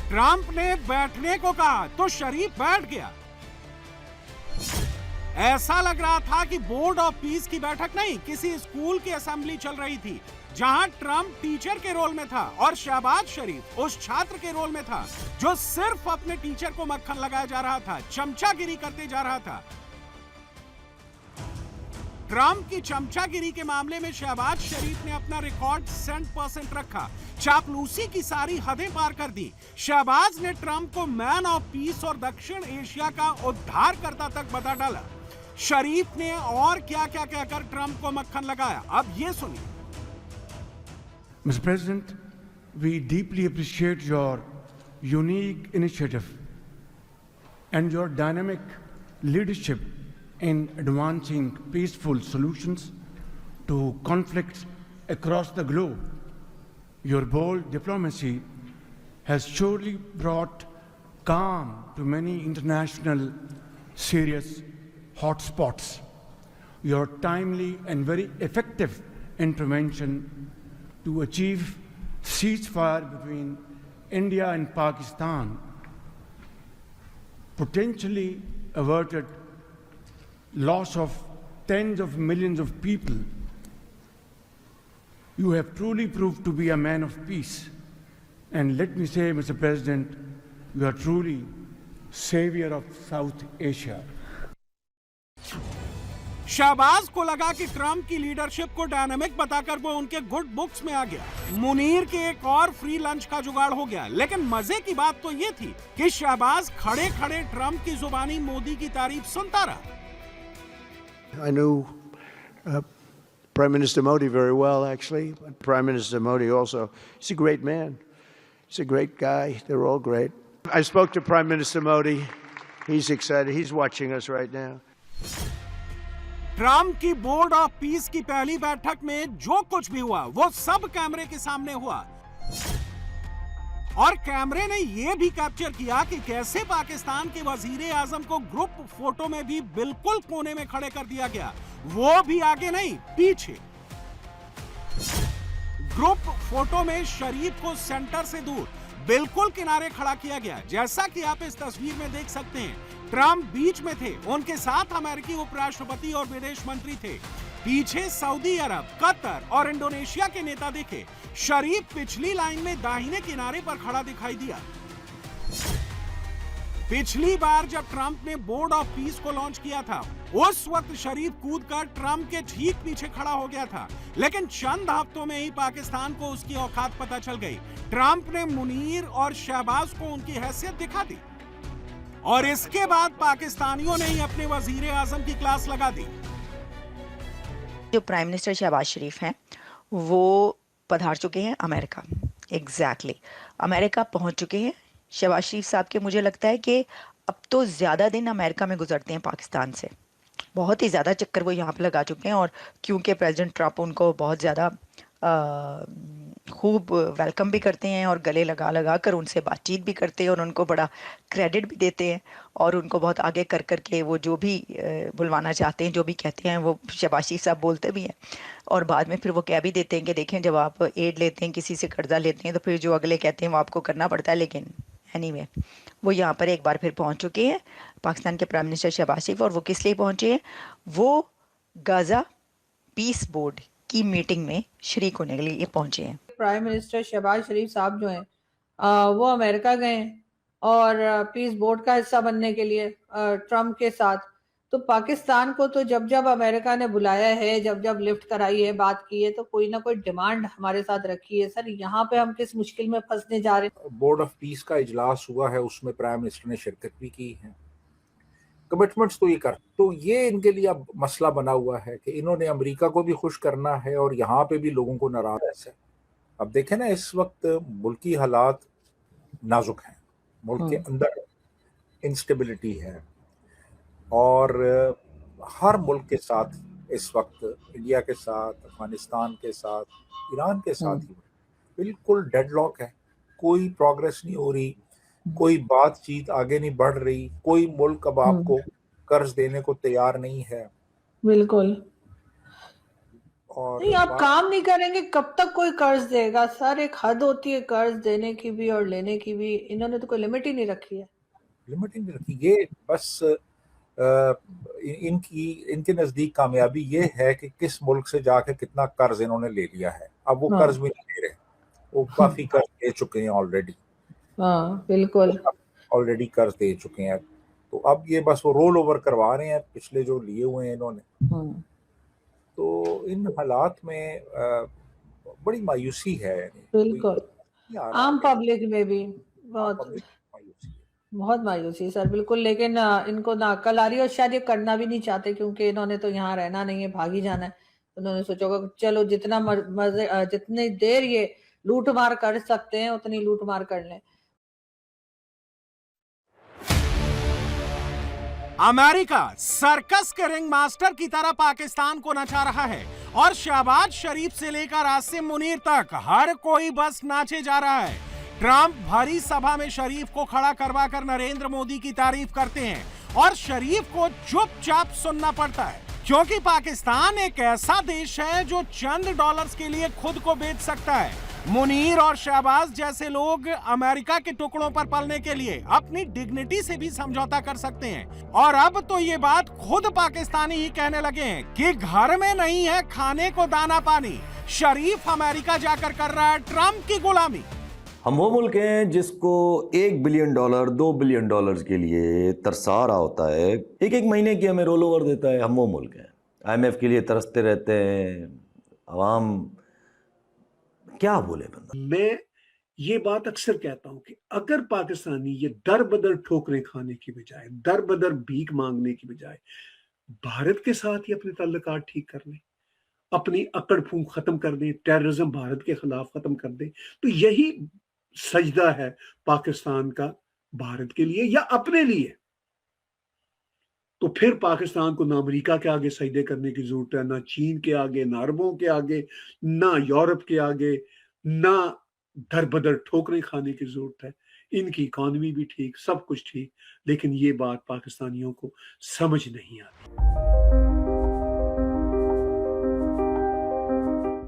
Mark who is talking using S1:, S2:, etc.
S1: Trump ने बैठने को कहा तो शरीफ बैठ गया। ऐसा लग रहा था कि बोर्ड ऑफ पीस की बैठक नहीं, किसी स्कूल की असेंबली चल रही थी, जहां ट्रंप टीचर के रोल में था और शहबाज शरीफ उस छात्र के रोल में था जो सिर्फ अपने टीचर को मक्खन लगाया जा रहा था, चमचागिरी करते जा रहा था। ट्रंप की चमचागिरी के मामले में शहबाज शरीफ ने अपना रिकॉर्ड 100% रखा, चापलूसी की सारी हदें पार कर दी। शहबाज ने ट्रंप को मैन ऑफ पीस और दक्षिण एशिया का उद्धारकर्ता तक बता डाला। शरीफ ने और क्या क्या कहकर ट्रंप को मक्खन लगाया, अब ये सुनिए।
S2: Mr. President, we deeply appreciate your unique initiative and your dynamic leadership in advancing peaceful solutions to conflicts across the globe. Your bold diplomacy has surely brought calm to many international serious hotspots. Your timely and very effective intervention to achieve ceasefire between India and Pakistan potentially averted loss of tens of millions of people. You have truly proved to be a man of peace. And let me say, Mr. President, you are truly savior of South Asia.
S1: Shahbaz को लगा कि Trump की leadership को dynamic बताकर वो उनके good books में आ गया। मुनीर के एक और फ्री लंच का जुगाड़ हो गया। लेकिन मजे की बात तो ये थी कि शहबाज खड़े खड़े ट्रंप की जुबानी मोदी की तारीफ सुनता रहा।
S3: I knew Prime Minister Modi very well, actually. Prime Minister Modi also. He's a great man. He's a great guy. They're all great. I spoke to Prime Minister Modi. He's excited. He's watching us right now.
S1: Trump की board of peace की पहली बैठक में जो कुछ भी हुआ वो सब कैमरे के सामने हुआ और कैमरे ने यह भी कैप्चर किया कि कैसे पाकिस्तान के वजीर आजम को ग्रुप फोटो में भी बिल्कुल कोने में खड़े कर दिया गया, वो भी आगे नहीं पीछे। ग्रुप फोटो में शरीफ को सेंटर से दूर बिल्कुल किनारे खड़ा किया गया, जैसा कि आप इस तस्वीर में देख सकते हैं। ट्रंप बीच में थे, उनके साथ अमेरिकी उपराष्ट्रपति और विदेश मंत्री थे। पीछे सऊदी अरब, कतर और इंडोनेशिया के नेता दिखे। शरीफ पिछली लाइन में दाहिने किनारे पर खड़ा दिखाई दिया। पिछली बार जब ट्रंप ने बोर्ड ऑफ पीस को लॉन्च किया था, उस वक्त शरीफ कूदकर ट्रंप के ठीक पीछे खड़ा हो गया था, लेकिन चंद हफ्तों में ही पाकिस्तान को उसकी औकात पता चल गई। ट्रंप ने मुनीर और शहबाज को उनकी हैसियत दिखा दी और इसके बाद पाकिस्तानियों ने ही अपने वजीर आजम की क्लास लगा दी।
S4: जो प्राइम मिनिस्टर शहबाज शरीफ हैं वो पधार चुके हैं अमेरिका। एग्जैक्टली अमेरिका पहुंच चुके हैं शहबाज शरीफ साहब के। मुझे लगता है कि अब तो ज़्यादा दिन अमेरिका में गुजरते हैं पाकिस्तान से, बहुत ही ज़्यादा चक्कर वो यहाँ पे लगा चुके हैं। और क्योंकि प्रेसिडेंट ट्रंप उनको बहुत ज़्यादा खूब वेलकम भी करते हैं और गले लगा लगा कर उनसे बातचीत भी करते हैं और उनको बड़ा क्रेडिट भी देते हैं और उनको बहुत आगे कर कर के वो जो भी बुलवाना चाहते हैं, जो भी कहते हैं, वो शहबाज शरीफ साहब बोलते भी हैं और बाद में फिर वो कह भी देते हैं कि देखें जब आप एड लेते हैं, किसी से कर्जा लेते हैं, तो फिर जो अगले कहते हैं वो आपको करना पड़ता है। लेकिन एनीवे वो यहाँ पर एक बार फिर पहुँच चुके हैं पाकिस्तान के प्राइम मिनिस्टर शहबाज शरीफ। और वो किस लिए पहुँचे हैं? वो गाज़ा पीस बोर्ड की मीटिंग में शरीक होने के लिए पहुंचे हैं।
S5: प्राइम मिनिस्टर शहबाज शरीफ साहब जो हैं वो अमेरिका गए और पीस बोर्ड का हिस्सा बनने के लिए ट्रंप के साथ। तो पाकिस्तान को तो जब जब अमेरिका ने बुलाया है, जब जब लिफ्ट कराई है, बात की है, तो कोई ना कोई डिमांड हमारे साथ रखी है। सर यहाँ पे हम किस मुश्किल में फंसने जा रहे हैं?
S6: बोर्ड ऑफ पीस का इजलास हुआ है, उसमें प्राइम मिनिस्टर ने शिरकत भी की है। कमिटमेंट्स तो ये कर, तो ये इनके लिए अब मसला बना हुआ है कि इन्होंने अमेरिका को भी खुश करना है और यहाँ पे भी लोगों को नाराज है। अब देखें ना, इस वक्त मुल्की हालात नाजुक हैं, मुल्क के अंदर इंस्टेबिलिटी है और हर मुल्क के साथ इस वक्त, इंडिया के साथ, अफगानिस्तान के साथ, ईरान के साथ ही बिल्कुल डेडलॉक है। कोई प्रोग्रेस नहीं हो रही, कोई बातचीत आगे नहीं बढ़ रही, कोई मुल्क अब आपको कर्ज देने को तैयार नहीं है।
S5: बिल्कुल।
S6: और
S5: नहीं, आप काम नहीं करेंगे कब तक कोई कर्ज देगा सर? एक हद होती है कर्ज देने की भी और लेने की भी, इन्होंने तो कोई लिमिट ही नहीं रखी है।
S6: लिमिट ही नहीं रखी। ये बस इनके नजदीक कामयाबी ये है कि किस मुल्क से जाके कितना कर्ज इन्होंने ले लिया है। अब वो
S5: हाँ
S6: कर्ज भी नहीं ले रहे, वो काफी कर्ज दे चुके हैं ऑलरेडी,
S5: हाँ बिल्कुल।
S6: ऑलरेडी कर्ज दे चुके हैं। तो अब ये बस वो रोल ओवर करवा रहे हैं पिछले जो लिए हुए हैं इन्होंने।
S5: हम्म,
S6: तो इन हालात में बड़ी मायूसी है, कोई
S5: बिल्कुल।
S6: नहीं आ रहा
S5: आम
S6: कि
S5: पब्लिक में भी बहुत
S6: पब्लिक मायूसी है।
S5: बहुत मायूसी सर, बिल्कुल। लेकिन इनको ना अक्ल आ रही है और शायद ये करना भी नहीं चाहते, क्योंकि इन्होंने तो यहाँ रहना नहीं है, भाग ही जाना है। उन्होंने सोचा होगा कि चलो जितना मजे जितनी देर ये लूट मार कर सकते हैं उतनी लूट मार कर लें।
S1: अमेरिका सर्कस के रिंग मास्टर की तरह पाकिस्तान को नचा रहा है और शहबाज शरीफ से लेकर आसिम मुनीर तक हर कोई बस नाचे जा रहा है। ट्रंप भरी सभा में शरीफ को खड़ा करवाकर नरेंद्र मोदी की तारीफ करते हैं और शरीफ को चुपचाप सुनना पड़ता है, क्योंकि पाकिस्तान एक ऐसा देश है जो चंद डॉलर्स के लिए खुद को बेच सकता है। मुनीर और शहबाज जैसे लोग अमेरिका के टुकड़ों पर पलने के लिए अपनी डिग्निटी से भी समझौता कर सकते हैं। और अब तो ये बात खुद पाकिस्तानी ही कहने लगे हैं कि घर में नहीं है खाने को दाना पानी, शरीफ अमेरिका जाकर कर रहा है ट्रंप की गुलामी।
S7: हम वो मुल्क हैं जिसको $1 बिलियन, $2 बिलियन के लिए तरसा रहा होता है, एक महीने की हमें रोल ओवर देता है। हम वो मुल्क हैं, IMF के लिए तरसते रहते हैं। अवाम क्या बोले बंदा।
S8: मैं ये बात अक्सर कहता हूं कि अगर पाकिस्तानी ये दर बदर ठोकरें खाने की बजाय, दर बदर भीख मांगने की बजाय भारत के साथ ही अपने ताल्लुकात ठीक कर लें, अपनी अकड़ फूंक खत्म कर दें, टेररिज्म भारत के खिलाफ खत्म कर दें, तो यही सजदा है पाकिस्तान का भारत के लिए या अपने लिए। तो फिर पाकिस्तान को ना अमेरिका के आगे सजदे करने की जरूरत है, ना चीन के आगे, ना अरबों के आगे, ना यूरोप के आगे, ना दर बदर ठोकरें खाने की जरूरत है। इनकी इकॉनमी भी ठीक, सब कुछ ठीक, लेकिन ये बात पाकिस्तानियों को समझ नहीं आती।